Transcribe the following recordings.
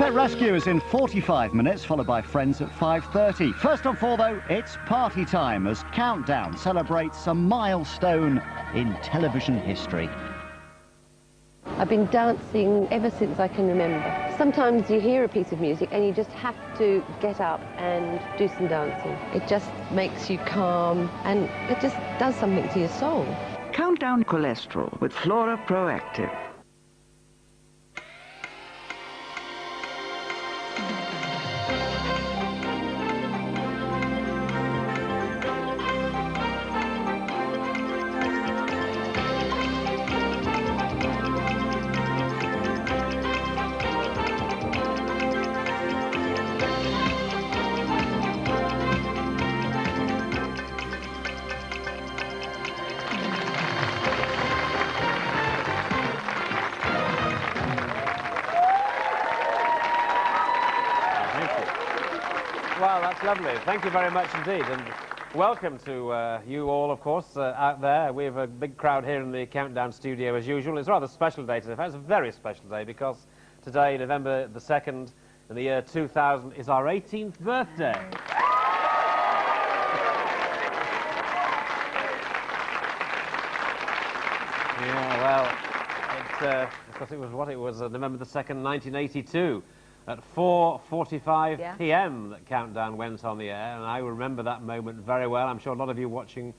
Pet Rescue is in 45 minutes, followed by Friends at 5:30. First of all, though, it's party time as Countdown celebrates a milestone in television history. I've been dancing ever since I can remember. Sometimes you hear a piece of music and you just have to get up and do some dancing. It just makes you calm and it just does something to your soul. Countdown cholesterol with Flora Proactive. Well, that's lovely. Thank you very much indeed. And welcome to you all, of course, out there. We have a big crowd here in the Countdown studio, as usual. It's a rather special day today. In fact, it's a very special day because today, November the 2nd, in the year 2000, is our 18th birthday. Yeah, well, because it was what it was, November the 2nd, 1982. At 4:45 p.m. that Countdown went on the air, and I remember that moment very well. I'm sure a lot of you watching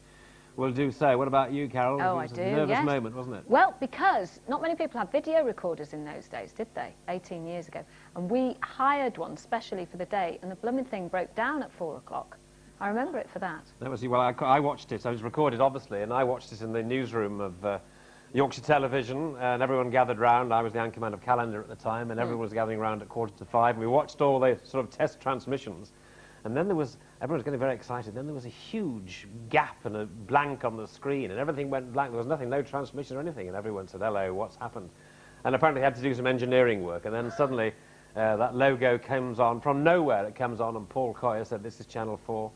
will do so. What about you, Carol? Oh, it was I do, a nervous yes. moment, wasn't it? Well, because not many people had video recorders in those days, did they? 18 years ago. And we hired one specially for the day, and the blooming thing broke down at 4 o'clock. I remember it for that. That was, well, I watched it. I was recorded, obviously, and I watched it in the newsroom of Yorkshire Television, and everyone gathered round. I was the anchorman of Calendar at the time, and everyone was gathering round at 4:45, and we watched all the sort of test transmissions. And then everyone was getting very excited. Then there was a huge gap and a blank on the screen, and everything went blank. There was nothing, no transmission or anything, and everyone said, hello, what's happened? And apparently had to do some engineering work, and then suddenly that logo comes on. From nowhere it comes on, and Paul Coyer said, this is Channel 4.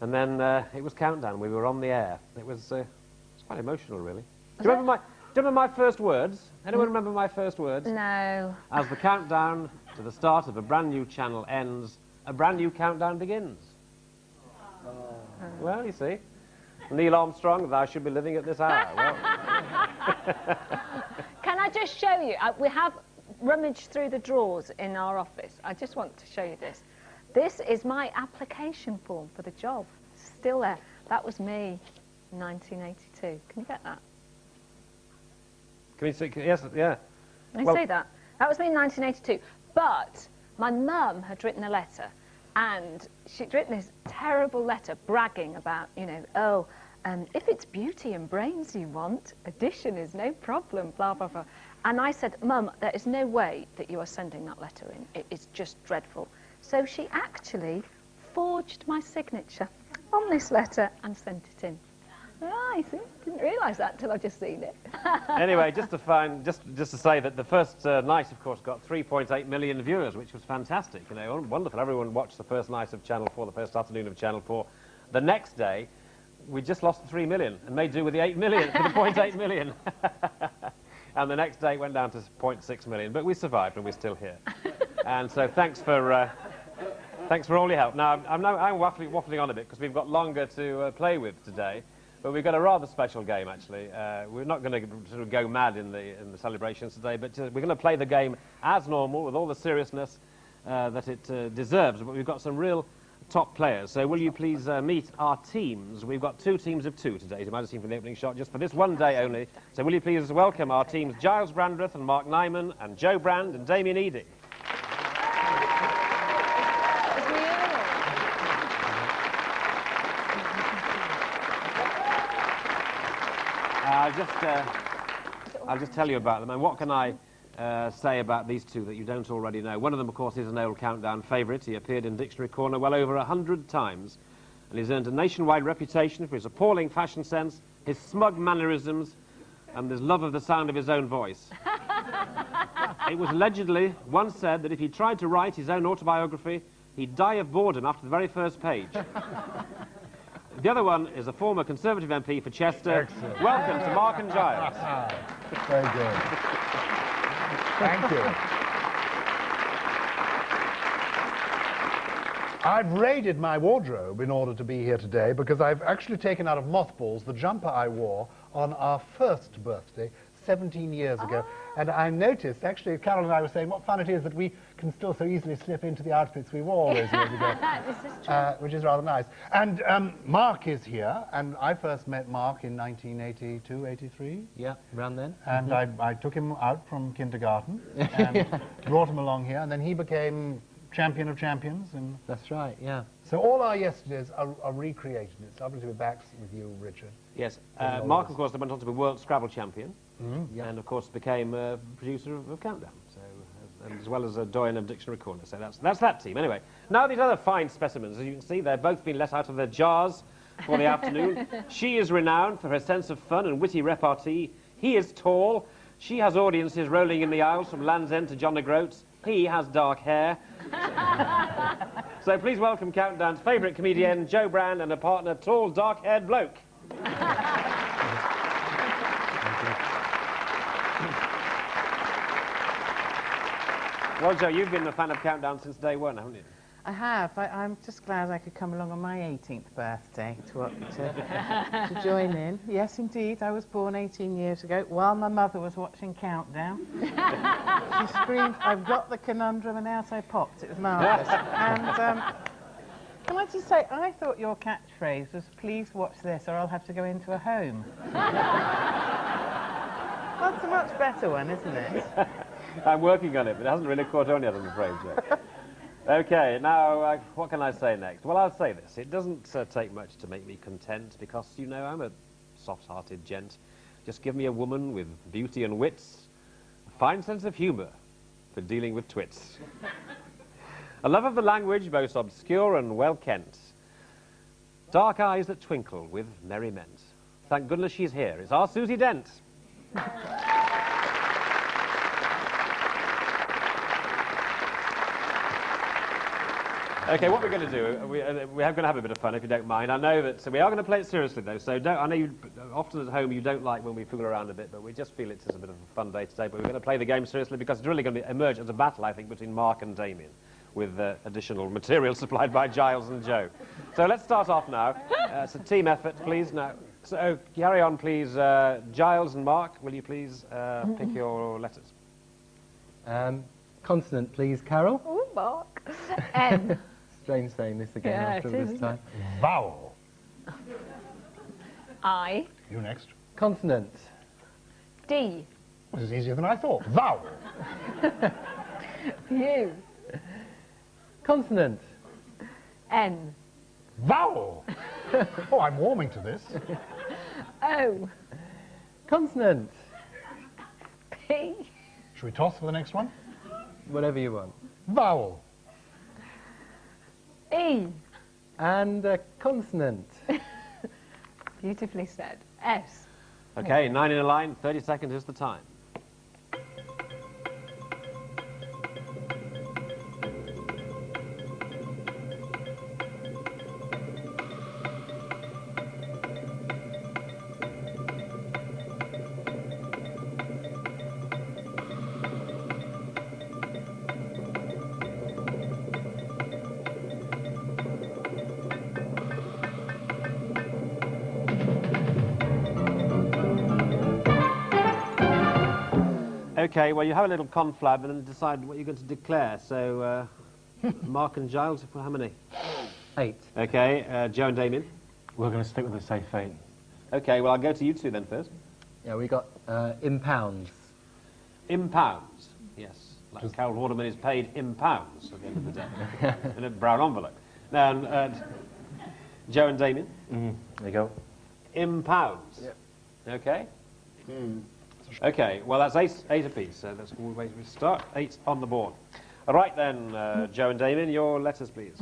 And then it was Countdown. We were on the air. It was quite emotional, really. Do you remember my first words? Anyone remember my first words? No. As the countdown to the start of a brand new channel ends, a brand new countdown begins. Oh. Well, you see. Neil Armstrong, thou should be living at this hour. Well. Can I just show you? We have rummaged through the drawers in our office. I just want to show you this. This is my application form for the job. Still there. That was me in 1982. Can you get that? Can you see? Yes, yeah. Can you see that? That was me in 1982. But my mum had written a letter, and she'd written this terrible letter bragging about, you know, oh, if it's beauty and brains you want, addition is no problem, blah, blah, blah. And I said, Mum, there is no way that you are sending that letter in. It is just dreadful. So she actually forged my signature on this letter and sent it in. Ah, I see. Didn't realise that till I've just seen it. Anyway, just to say that the first night, of course, got 3.8 million viewers, which was fantastic. You know, wonderful. Everyone watched the first night of Channel 4, the first afternoon of Channel 4. The next day, we just lost the 3 million and made do with the 8 million for the 0.8 million. And the next day it went down to 0.6 million, but we survived and we're still here. And so thanks for all your help. Now, I'm waffling on a bit because we've got longer to play with today. But we've got a rather special game, actually. We're not going to sort of go mad in the celebrations today, but we're going to play the game as normal, with all the seriousness that it deserves. But we've got some real top players. So will you please meet our teams? We've got 2 teams of 2 today, as you might have seen from the opening shot, just for this one day only. So will you please welcome our teams, Giles Brandreth and Mark Nyman, and Joe Brand and Damien Eading. I'll just tell you about them. And what can I say about these two that you don't already know? One of them, of course, is an old Countdown favourite. He appeared in Dictionary Corner well over 100 times. And he's earned a nationwide reputation for his appalling fashion sense, his smug mannerisms, and his love of the sound of his own voice. It was allegedly once said that if he tried to write his own autobiography, he'd die of boredom after the very first page. The other one is a former Conservative MP for Chester. Excellent. Welcome to Mark and Giles. Very good. Thank you. I've raided my wardrobe in order to be here today because I've actually taken out of mothballs the jumper I wore on our first birthday 17 years ago. And I noticed, actually, Carol and I were saying what fun it is that we can still so easily slip into the outfits we wore all those years ago. This is true. Which is rather nice. And Mark is here, and I first met Mark in 1982, 83. Yeah, around then. And I took him out from kindergarten and brought him along here, and then he became champion of champions. And That's right, yeah. so all our yesterdays are recreated. It's lovely to be back with you, Richard. Yes. Mark, of course, went on to be World Scrabble Champion. Yeah. And, of course, became producer of Countdown. So, and as well as a doyen of Dictionary Corner. So that's that team. Anyway, now these other fine specimens, as you can see, they've both been let out of their jars for the afternoon. She is renowned for her sense of fun and witty repartee. He is tall. She has audiences rolling in the aisles from Land's End to John O'Groats. He has dark hair. So please welcome Countdown's favourite comedian, Joe Brand, and a partner, tall, dark-haired bloke. Well, Joe, you've been a fan of Countdown since day one, haven't you? I have. I'm just glad I could come along on my 18th birthday to join in. Yes, indeed. I was born 18 years ago while my mother was watching Countdown. She screamed, "I've got the conundrum," and out I popped. It was marvellous. And can I just say, I thought your catchphrase was, "Please watch this or I'll have to go into a home." That's a much better one, isn't it? I'm working on it, but it hasn't really caught on yet, I'm afraid, Joe. OK, now, what can I say next? Well, I'll say this. It doesn't take much to make me content, because, you know, I'm a soft-hearted gent. Just give me a woman with beauty and wits, a fine sense of humour for dealing with twits. A love of the language, both obscure and well-kent. Dark eyes that twinkle with merriment. Thank goodness she's here. It's our Susie Dent. OK, what we're going to do, we are going to have a bit of fun, if you don't mind. I know that, so we are going to play it seriously, though, so I know you, often at home you don't like when we fool around a bit, but we just feel it's a bit of a fun day today, but we're going to play the game seriously because it's really going to emerge as a battle, I think, between Mark and Damien, with additional material supplied by Giles and Joe. So let's start off now. It's a team effort, please. Now, so carry on, please. Giles and Mark, will you please pick your letters? Consonant, please, Carol. Ooh, Mark. N. Strange saying this again Yeah, after it is, this isn't time. Vowel. I. You next. Consonant. D. This is easier than I thought. Vowel. U. Consonant. N. Vowel. Oh, I'm warming to this. O. Consonant. P. Should we toss for the next one? Whatever you want. Vowel. E. And a consonant. Beautifully said. S. OK, 9 in a line, 30 seconds is the time. OK, well, you have a little conflab and then decide what you're going to declare. So, Mark and Giles, how many? 8. OK, Joe and Damien? We're going to stick with the safe fate. OK, well, I'll go to you two then first. Yeah, we got in pounds. In pounds, yes. Like Carol Waterman is paid in pounds at the end of the day, in a brown envelope. Now, Joe and Damien? There you go. In pounds? Yep. OK? OK, well, that's eight apiece, so that's where we start. 8 on the board. All right, then, Joe and Damien, your letters, please.